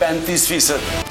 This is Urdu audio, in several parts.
35%।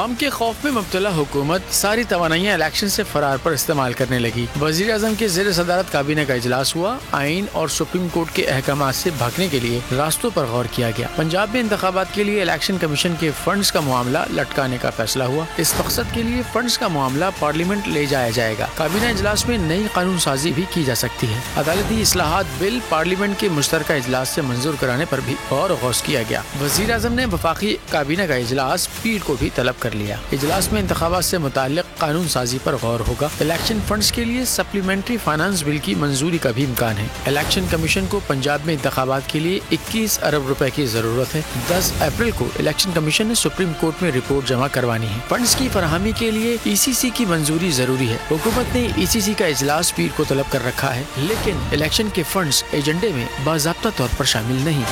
عوام کے خوف میں مبتلا حکومت ساری توانائیاں الیکشن سے فرار پر استعمال کرنے لگی۔ وزیر اعظم کے زیر صدارت کابینہ کا اجلاس ہوا۔ آئین اور سپریم کورٹ کے احکامات سے بھاگنے کے لیے راستوں پر غور کیا گیا۔ پنجاب میں انتخابات کے لیے الیکشن کمیشن کے فنڈز کا معاملہ لٹکانے کا فیصلہ ہوا۔ اس مقصد کے لیے فنڈز کا معاملہ پارلیمنٹ لے جایا جائے گا۔ کابینہ اجلاس میں نئی قانون سازی بھی کی جا سکتی ہے۔ عدالتی اصلاحات بل پارلیمنٹ کے مشترکہ اجلاس سے منظور کرانے پر بھی غور و خوض کیا گیا۔ وزیر اعظم نے وفاقی کابینہ کا اجلاس پیر کو بھی طلب کر لیا۔ اجلاس میں انتخابات سے متعلق قانون سازی پر غور ہوگا۔ الیکشن فنڈز کے لیے سپلیمنٹری فائنانس بل کی منظوری کا بھی امکان ہے۔ الیکشن کمیشن کو پنجاب میں انتخابات کے لیے 21 ارب روپے کی ضرورت ہے۔ 10 اپریل کو الیکشن کمیشن نے سپریم کورٹ میں رپورٹ جمع کروانی ہے۔ فنڈز کی فراہمی کے لیے ECC کی منظوری ضروری ہے۔ حکومت نے ECC کا اجلاس پیر کو طلب کر رکھا ہے، لیکن الیکشن کے فنڈز ایجنڈے میں باضابطہ طور پر شامل نہیں۔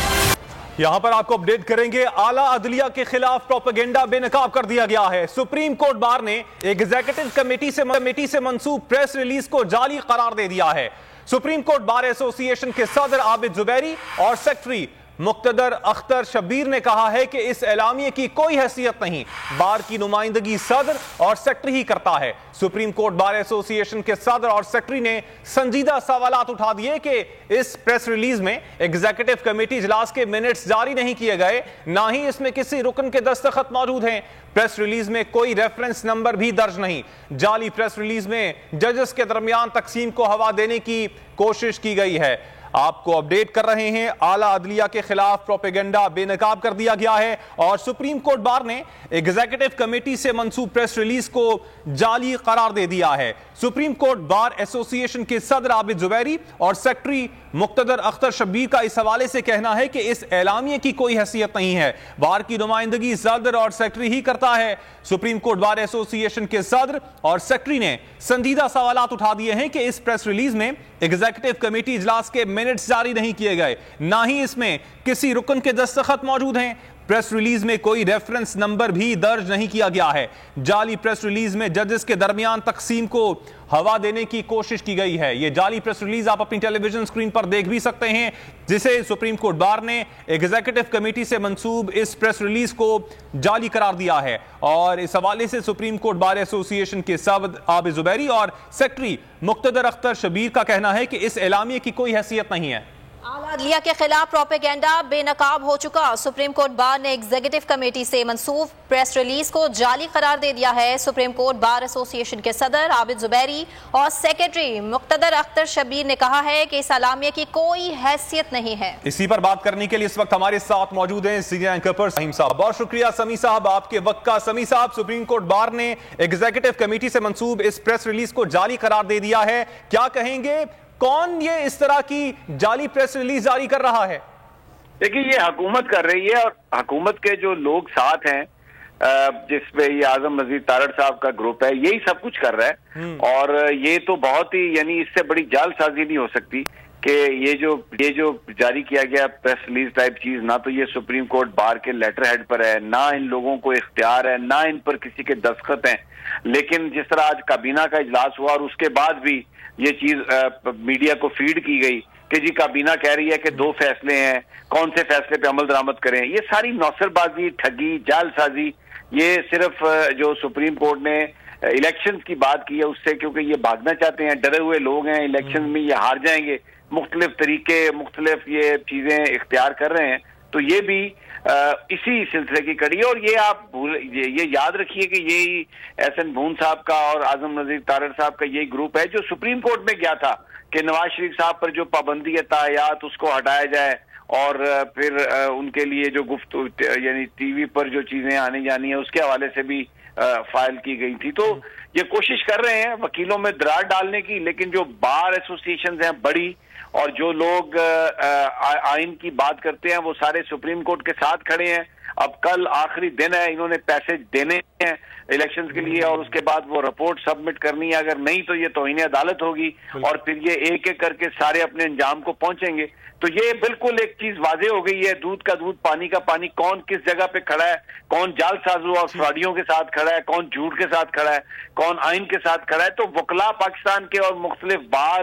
یہاں پر آپ کو اپڈیٹ کریں گے، اعلیٰ عدلیہ کے خلاف پروپیگنڈا بے نقاب کر دیا گیا ہے۔ سپریم کورٹ بار نے ایگزیکٹو کمیٹی سے منسوب پریس ریلیز کو جعلی قرار دے دیا ہے۔ سپریم کورٹ بار ایسوسی ایشن کے صدر عابد زبیری اور سیکرٹری مقتدر اختر شبیر نے کہا ہے کہ اس اعلامیے کی کوئی حیثیت نہیں، بار کی نمائندگی صدر اور سیکرٹری ہی کرتا ہے۔ سپریم کورٹ بار ایسوسی ایشن کے صدر اور سیکرٹری نے سنجیدہ سوالات اٹھا دیے کہ اس پریس ریلیز میں ایگزیکٹو کمیٹی اجلاس کے منٹس جاری نہیں کیے گئے، نہ ہی اس میں کسی رکن کے دستخط موجود ہیں۔ پریس ریلیز میں کوئی ریفرنس نمبر بھی درج نہیں۔ جعلی پریس ریلیز میں ججز کے درمیان تقسیم کو ہوا دینے کی کوشش کی گئی ہے۔ آپ کو اپڈیٹ کر رہے ہیں، اعلیٰ عدلیہ کے خلاف پروپیگنڈا بے نقاب کر دیا گیا ہے اور سپریم کورٹ بار نے ایگزیکٹو کمیٹی سے منسوب پریس ریلیز کو جعلی قرار دے دیا ہے۔ سپریم کورٹ بار ایسوسی ایشن کے صدر عابد زبیری اور سیکرٹری مقتدر اختر شبیر کا اس حوالے سے کہنا ہے کہ اس اعلامیے کی کوئی حیثیت نہیں ہے، بار کی نمائندگی صدر اور سیکرٹری ہی کرتا ہے۔ سپریم کورٹ بار ایسوسی ایشن کے صدر اور سیکرٹری نے سنجیدہ سوالات اٹھا دیے ہیں کہ اس پریس ریلیز میں ایگزیکٹو کمیٹی اجلاس کے منٹس جاری نہیں کیے گئے، نہ ہی اس میں کسی رکن کے دستخط موجود ہیں۔ پریس ریلیز میں کوئی ریفرنس نمبر بھی درج نہیں کیا گیا ہے۔ جعلی پریس ریلیز میں ججز کے درمیان تقسیم کو ہوا دینے کی کوشش کی گئی ہے۔ یہ جعلی پریس ریلیز آپ اپنی ٹیلی ویژن اسکرین پر دیکھ بھی سکتے ہیں، جسے سپریم کورٹ بار نے ایگزیکٹو کمیٹی سے منسوب اس پریس ریلیز کو جعلی قرار دیا ہے اور اس حوالے سے سپریم کورٹ بار ایسوسی ایشن کے صدر عابد زبیری اور سیکرٹری مقتدر اختر شبیر کا کہنا ہے کہ اس اعلامیے کی کوئی حیثیت نہیں ہے۔ اعلیٰ عدلیہ کے خلاف پروپیگنڈا بے نقاب ہو چکا۔ سپریم کورٹ بار نے ایگزیکٹو کمیٹی سے منسوب پریس ریلیز کو جعلی قرار دے دیا ہے۔ سپریم کورٹ بار ایسوسی ایشن کے صدر عابد زبیری اور سیکرٹری مقتدر اختر شبیر نے کہا ہے کہ اس اعلامیے کی کوئی حیثیت نہیں ہے۔ اسی پر بات کرنے کے لیے اس وقت ہمارے ساتھ موجود ہیں سینئر اینکر پر سمیم صاحب۔ بہت شکریہ سمی صاحب آپ کے وقت کا۔ سمی صاحب، سپریم کورٹ بار نے ایگزیکٹو کمیٹی سے منسوب اس پریس ریلیز کو جعلی قرار دے دیا ہے، کیا کہیں گے؟ کون یہ اس طرح کی جعلی پریس ریلیز جاری کر رہا ہے؟ دیکھیے، یہ حکومت کر رہی ہے اور حکومت کے جو لوگ ساتھ ہیں، جس پہ یہ اعظم نذیر تارڑ صاحب کا گروپ ہے، یہی سب کچھ کر رہا ہے۔ اور یہ تو بہت ہی، یعنی اس سے بڑی جعل سازی نہیں ہو سکتی کہ یہ جو جاری کیا گیا پریس ریلیز ٹائپ چیز، نہ تو یہ سپریم کورٹ بار کے لیٹر ہیڈ پر ہے، نہ ان لوگوں کو اختیار ہے، نہ ان پر کسی کے دستخط ہیں۔ لیکن جس طرح آج کابینہ کا اجلاس ہوا اور اس کے بعد بھی یہ چیز میڈیا کو فیڈ کی گئی کہ جی کابینہ کہہ رہی ہے کہ 2 فیصلے ہیں، کون سے فیصلے پہ عمل درآمد کریں، یہ ساری نوسر بازی، ٹھگی، جعل سازی، یہ صرف جو سپریم کورٹ نے الیکشن کی بات کی ہے اس سے، کیونکہ یہ بھاگنا چاہتے ہیں، ڈرے ہوئے لوگ ہیں، الیکشن میں یہ ہار جائیں گے، مختلف طریقے، مختلف یہ چیزیں اختیار کر رہے ہیں، تو یہ بھی اسی سلسلے کی کڑی ہے۔ اور یہ آپ یہ یاد رکھیے کہ یہی احسن بھون صاحب کا اور اعظم نذیر تارڑ صاحب کا یہی گروپ ہے جو سپریم کورٹ میں گیا تھا کہ نواز شریف صاحب پر جو پابندی ہے تاحیات اس کو ہٹایا جائے، اور پھر ان کے لیے جو یعنی ٹی وی پر جو چیزیں آنے جانی ہیں اس کے حوالے سے بھی فائل کی گئی تھی۔ تو یہ کوشش کر رہے ہیں وکیلوں میں درار ڈالنے کی، لیکن جو بار ایسوسی ایشنز ہیں بڑی اور جو لوگ آئین کی بات کرتے ہیں وہ سارے سپریم کورٹ کے ساتھ کھڑے ہیں۔ اب کل آخری دن ہے، انہوں نے پیسے دینے ہیں الیکشنز کے لیے اور اس کے بعد وہ رپورٹ سبمٹ کرنی ہے، اگر نہیں تو یہ توہین عدالت ہوگی اور پھر یہ ایک ایک کر کے سارے اپنے انجام کو پہنچیں گے۔ تو یہ بالکل ایک چیز واضح ہو گئی ہے، دودھ کا دودھ پانی کا پانی، کون کس جگہ پہ کھڑا ہے، کون جعل سازوں اور فراڈیوں کے ساتھ کھڑا ہے، کون جھوٹ کے ساتھ کھڑا ہے، کون آئین کے ساتھ کھڑا ہے۔ تو وکلا پاکستان کے اور مختلف بار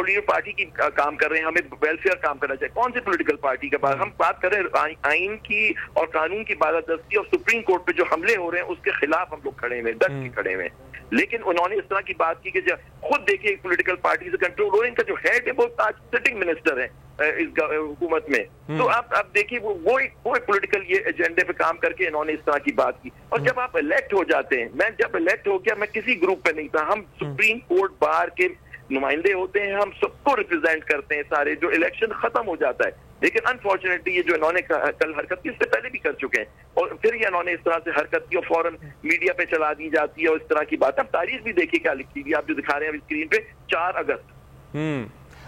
پولیٹیکل پارٹی کی کام کر رہے ہیں, ہمیں ویلفیئر کام کرنا چاہیے. کون سی پولیٹیکل پارٹی کا بات؟ ہم بات کر رہے ہیں آئین کی اور قانون کی بالادستی اور سپریم کورٹ پہ جو حملے ہو رہے ہیں اس کے خلاف ہم لوگ کھڑے ہوئے, ڈٹ کے کھڑے ہوئے. لیکن انہوں نے اس طرح کی بات کی کہ خود دیکھیے پولیٹیکل پارٹی سے کنٹرول ہو رہے ہیں, ان کا جو ہیڈ ہے وہ آج سٹنگ منسٹر ہے اس حکومت میں. تو آپ دیکھیے وہ ایک پولیٹیکل یہ ایجنڈے پہ کام کر کے انہوں نے اس طرح کی بات کی. اور جب آپ الیکٹ ہو جاتے ہیں, میں جب الیکٹ ہو گیا میں کسی گروپ پہ نہیں تھا, ہم سپریم کورٹ بار کے نمائندے ہوتے ہیں, ہم سب کو ریپرزینٹ کرتے ہیں سارے, جو الیکشن ختم ہو جاتا ہے. لیکن انفارچونیٹلی یہ جو انہوں نے کل حرکت کی اس سے پہلے بھی کر چکے ہیں, اور پھر یہ انہوں نے اس طرح سے حرکت کی اور فوراً میڈیا پہ چلا دی جاتی ہے اور اس طرح کی بات. اب تاریخ بھی دیکھیے کیا لکھی ہوئی, آپ جو دکھا رہے ہیں اسکرین پہ 4 اگست.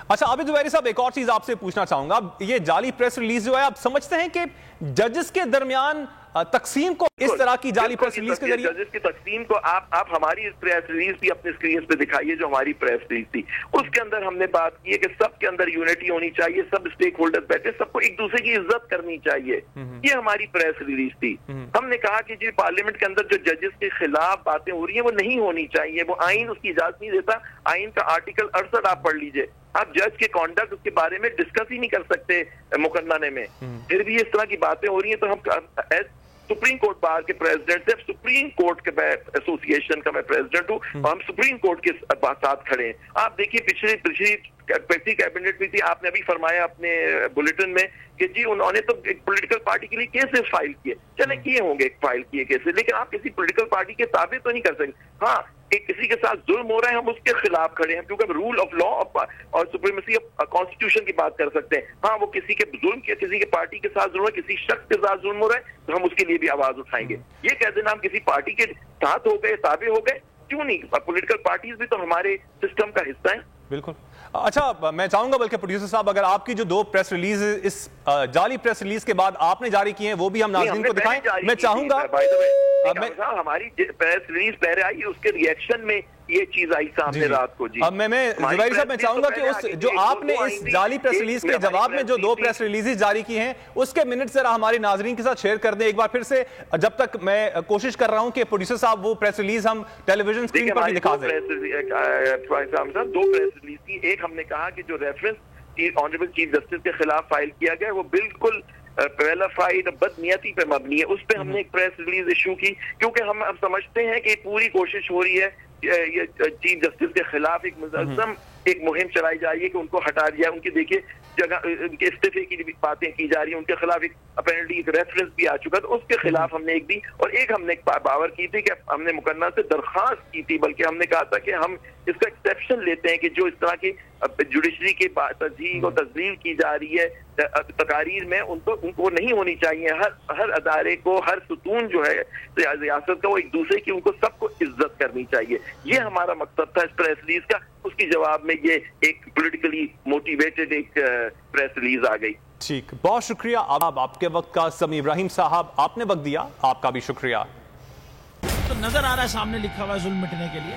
اچھا عابد زبیری صاحب, ایک اور چیز آپ سے پوچھنا چاہوں گا. یہ جعلی پریس ریلیز جو ہے, آپ سمجھتے ہیں کہ ججز کے درمیان تقسیم کو اس طرح کی جعلی پریس ریلیز کے ذریعے ججز کی تقسیم کو آپ ہماری پریس ریلیز بھی اپنے اسکرین پہ دکھائیے جو ہماری پریس ریلیز تھی, اس کے اندر ہم نے بات کی ہے کہ سب کے اندر یونٹی ہونی چاہیے, سب اسٹیک ہولڈر بیٹھے, سب کو ایک دوسرے کی عزت کرنی چاہیے. یہ ہماری پریس ریلیز تھی. ہم نے کہا کہ جی پارلیمنٹ کے اندر جو ججز کے خلاف باتیں ہو رہی ہیں وہ نہیں ہونی چاہیے, وہ آئین اس کی اجازت نہیں دیتا. آئین کا آرٹیکل 68 آپ پڑھ لیجئے, آپ جج کے کانڈکٹ اس کے بارے میں ڈسکس ہی نہیں کر سکتے مقننہ میں. پھر بھی اس طرح کی باتیں ہو رہی ہیں. تو ہم سپریم کورٹ بار کے پریزیڈنٹ سے, سپریم کورٹ کے ایسوسیشن کا میں پریزیڈنٹ ہوں, اور ہم سپریم کورٹ کے ساتھ کھڑے ہیں. آپ دیکھیے پچھلی کیبنٹ بھی تھی, آپ نے ابھی فرمایا اپنے بلیٹن میں کہ جی انہوں نے تو ایک پولیٹیکل پارٹی کے لیے کیسز فائل کیے. چلے کیے ہوں گے فائل کیے کیسز, لیکن آپ کسی پولیٹیکل پارٹی کے تابع تو نہیں کر سکتے. ہاں کسی کے ساتھ ظلم ہو رہا ہے ہم اس کے خلاف کھڑے ہیں, کیونکہ رول آف لا اور سپریمیسی آف کانسٹیٹیوشن کی بات کر سکتے ہیں. ہاں وہ کسی کے ظلم کسی کے پارٹی کے ساتھ ظلم ہے, کسی شخص کے ساتھ ظلم ہو رہا ہے, تو ہم اس کے لیے بھی آواز اٹھائیں گے. یہ کہہ دینا ہم کسی پارٹی کے ساتھ ہو گئے, تابع ہو گئے, کیوں نہیں؟ پولیٹیکل پارٹیز بھی تو ہمارے سسٹم کا حصہ ہیں. بالکل. اچھا میں چاہوں گا بلکہ پروڈیوسر صاحب اگر آپ کی جو 2 پریس ریلیز اس جعلی پریس ریلیز کے بعد آپ نے جاری کی ہیں وہ بھی ہم ناظرین کو دکھائیں. میں چاہوں گا ہماری پریس ریلیز پہلے آئی, اس کے ریئیکشن میں یہ چیز آئی سامنے رات کو. جی میں زبیری صاحب میں چاہوں گا کہ اس جو آپ نے اس جعلی پریس ریلیز کے جواب میں جو 2 پریس ریلیزز جاری کی ہیں اس کے منٹ ذرا ہمارے ناظرین کے ساتھ شیئر کر دیں ایک بار پھر سے, جب تک میں کوشش کر رہا ہوں کہ پروڈیوسر صاحب وہ پریس ریلیز ہم ٹیلی ویژن اسکرین پر بھی دکھا دیں. 2 پریس ریلیز تھی. ایک ہم نے کہا کہ جو ریفرنس آنریبل چیف جسٹس کے خلاف فائل کیا گیا وہ بالکل پیلافائڈ بدنیتی پہ مبنی ہے. اس پہ ہم نے ایک پریس ریلیز ایشو کی, کیونکہ ہم اب سمجھتے ہیں کہ پوری کوشش ہو رہی ہے یہ چیف جسٹس کے خلاف ایک منظم ایک مہم چلائی جا رہی ہے کہ ان کو ہٹا دیا. ان کی دیکھیے جگہ ان کے استعفے کی باتیں کی جا رہی ہیں, ان کے خلاف ایک اپیرنٹلی ایک ریفرنس بھی آ چکا, تو اس کے خلاف ہم نے ایک دی. اور ایک ہم نے باور کی تھی کہ ہم نے مقننہ سے درخواست کی تھی, بلکہ ہم نے کہا تھا کہ ہم اس کا ایکسیپشن لیتے ہیں کہ جو اس طرح کی جوڈیشری کی تذییق اور تذلیل کی جا رہی ہے تقاریر میں, ان کو نہیں ہونی چاہیے. ہر ادارے کو, ہر ستون جو ہے ریاست کا, وہ ایک دوسرے کی ان کو سب کو عزت کرنی چاہیے. یہ ہمارا مقصد تھا اس پریس ریلیز کا. اس کی جواب میں یہ ایک پولیٹیکلی موٹیویٹڈ ایک پریس ریلیز آ گئی. ٹھیک, بہت شکریہ آپ کے وقت کا. سمیع ابراہیم صاحب آپ نے وقت دیا, آپ کا بھی شکریہ. تو نظر آ رہا ہے سامنے لکھا ہوا ہے ظلم مٹنے کے لیے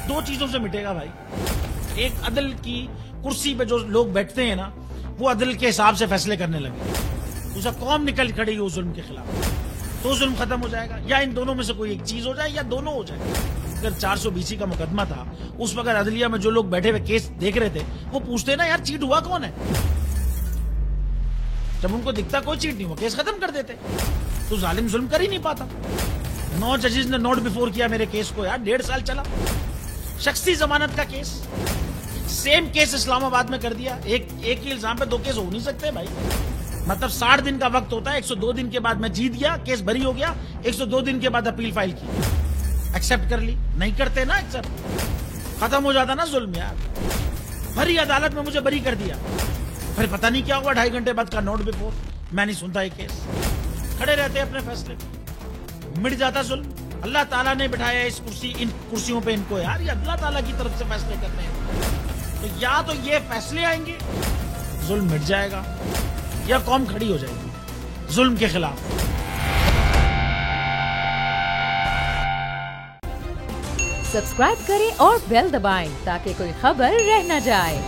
2 چیزوں سے مٹے گا بھائی. ایک عدل کی کرسی پہ جو لوگ بیٹھتے ہیں نا, وہ عدل کے حساب سے فیصلے کرنے لگے. اسے قوم نکل کھڑی ہو ظلم کے خلاف, تو ظلم ختم ہو جائے گا. یا ان دونوں میں سے کوئی ایک چیز ہو جائے یا دونوں ہو جائے. اگر 420 کا مقدمہ تھا, اس وقت عدلیہ میں جو لوگ بیٹھے ہوئے کیس دیکھ رہے تھے وہ پوچھتے نا یار چیٹ ہوا کون ہے. جب ان کو دکھتا کوئی چیٹ نہیں ہوا, کیس ختم کر دیتے. تو ظالم ظلم کر ہی نہیں پاتا. 9 ججز نے نوٹ بیفور کیا میرے کیس کو یار, 1.5 سال چلا. شخصی ضمانت کا کیس, سیم کیس اسلام آباد میں کر دیا. ایک ہی الزام پہ 2 کیس ہو نہیں سکتے بھائی. مطلب 60 دن کا وقت ہوتا ہے, 102 دن کے بعد میں جیت گیا, کیس بری ہو گیا, 102 دن کے بعد اپیل فائل کی, ایکسپٹ کر لی. نہیں کرتے نا ایکسپٹ, ختم ہو جاتا نا ظلم یار. بھری عدالت میں مجھے بری کر دیا, پھر پتہ نہیں کیا ہوا 2.5 گھنٹے بعد کا نوٹ بیفور, میں نہیں سنتا یہ کیس. کھڑے رہتے اپنے فیصلے, مٹ جاتا ظلم. اللہ تعالیٰ نے بٹھایا ان کرسیوں پہ ان کو یار, یہ اللہ تعالیٰ کی طرف سے فیصلے کرتے ہیں. تو یا تو یہ فیصلے آئیں گے, ظلم مٹ جائے گا, یا قوم کھڑی ہو جائے گی ظلم کے خلاف. سبسکرائب کریں اور بیل دبائیں تاکہ کوئی خبر رہ نہ جائے.